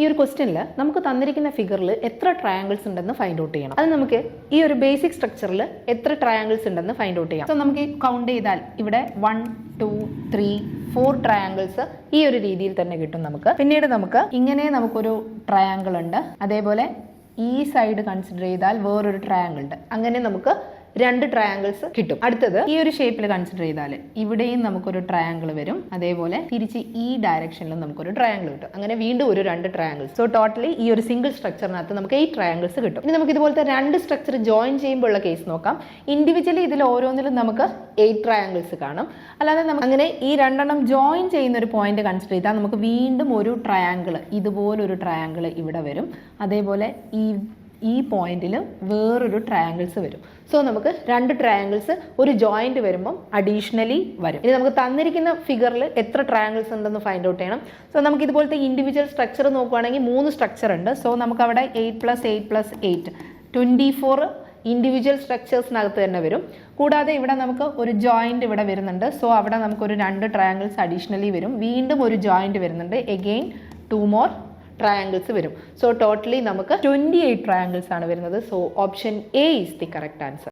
ഈ ഒരു ക്വസ്റ്റ്യനിൽ നമുക്ക് തന്നിരിക്കുന്ന ഫിഗറിൽ എത്ര ട്രയാങ്കിൾസ് ഉണ്ടെന്ന് ഫൈൻഡ് ഔട്ട് ചെയ്യണം. അത് നമുക്ക് ഈ ഒരു ബേസിക് സ്ട്രക്ചറിൽ എത്ര ട്രയാങ്കിൾസ് ഉണ്ടെന്ന് ഫൈൻഡ് ഔട്ട് ചെയ്യാം. സോ നമുക്ക് കൗണ്ട് ചെയ്താൽ ഇവിടെ 1 2 3 4 ട്രയാങ്കിൾസ് ഈ ഒരു രീതിയിൽ തന്നെ കിട്ടും നമുക്ക്. പിന്നീട് നമുക്ക് ഇങ്ങനെ നമുക്കൊരു ട്രയാങ്കിൾ ഉണ്ട്, അതേപോലെ ഈ സൈഡ് കൺസിഡർ ചെയ്താൽ വേറൊരു ട്രയാങ്കിൾ ഉണ്ട്. അങ്ങനെ നമുക്ക് 2 ട്രയാങ്കിൾസ് കിട്ടും. അടുത്തത് ഈ ഒരു ഷേപ്പിൽ കൺസിഡർ ചെയ്താൽ ഇവിടെയും നമുക്കൊരു ട്രയാങ്കിൾ വരും, അതേപോലെ തിരിച്ച് ഈ ഡയറക്ഷനിലും നമുക്കൊരു ട്രയാങ്കിൾ കിട്ടും. അങ്ങനെ വീണ്ടും ഒരു 2 ട്രയാങ്കിൾസ്. സോ ടോട്ടലി ഈ ഒരു സിംഗിൾ സ്ട്രക്ചറിനകത്ത് നമുക്ക് 8 ട്രയാങ്കിൾസ് കിട്ടും. ഇനി നമുക്ക് ഇതുപോലത്തെ 2 സ്ട്രക്ചർ ജോയിൻ ചെയ്യുമ്പോൾ ഉള്ള കേസ് നോക്കാം. ഇൻഡിവിജ്വലി ഇതിൽ ഓരോന്നിലും നമുക്ക് 8 ട്രയാങ്കിൾസ് കാണും. അല്ലാതെ നമുക്ക് അങ്ങനെ ഈ 2 ജോയിൻ ചെയ്യുന്ന ഒരു പോയിന്റ് കൺസിഡർ ചെയ്താൽ നമുക്ക് വീണ്ടും ഒരു ട്രയാങ്കിൾ, ഇതുപോലൊരു ട്രയാങ്കിൾ ഇവിടെ വരും, അതേപോലെ ഈ പോയിന്റിലും വേറൊരു ട്രയാങ്കിൾസ് വരും. സോ നമുക്ക് 2 ട്രയാങ്കിൾസ് ഒരു ജോയിന്റ് വരുമ്പം അഡീഷണലി വരും. ഇനി നമുക്ക് തന്നിരിക്കുന്ന ഫിഗറിൽ എത്ര ട്രയാങ്കിൾസ് ഉണ്ടെന്ന് ഫൈൻഡ് ഔട്ട് ചെയ്യണം. സോ നമുക്ക് ഇതുപോലത്തെ ഇൻഡിവിജ്വൽ സ്ട്രക്ചർ നോക്കുകയാണെങ്കിൽ 3 സ്ട്രക്ചർ ഉണ്ട്. സോ നമുക്ക് അവിടെ 8 + 8 + 8 24 ഇൻഡിവിജ്വൽ സ്ട്രക്ചേഴ്സിനകത്ത് തന്നെ വരും. കൂടാതെ ഇവിടെ നമുക്ക് ഒരു ജോയിന്റ് ഇവിടെ വരുന്നുണ്ട്. സോ അവിടെ നമുക്കൊരു 2 ട്രയാങ്കിൾസ് അഡീഷണലി വരും. വീണ്ടും ഒരു ജോയിന്റ് വരുന്നുണ്ട്, എഗെയിൻ 2 more ട്രയാങ്കിൾസ് വരും. സോ ടോട്ടലി നമുക്ക് 28 ട്രയാങ്കിൾസ് ആണ് വരുന്നത്. So option A is the correct answer.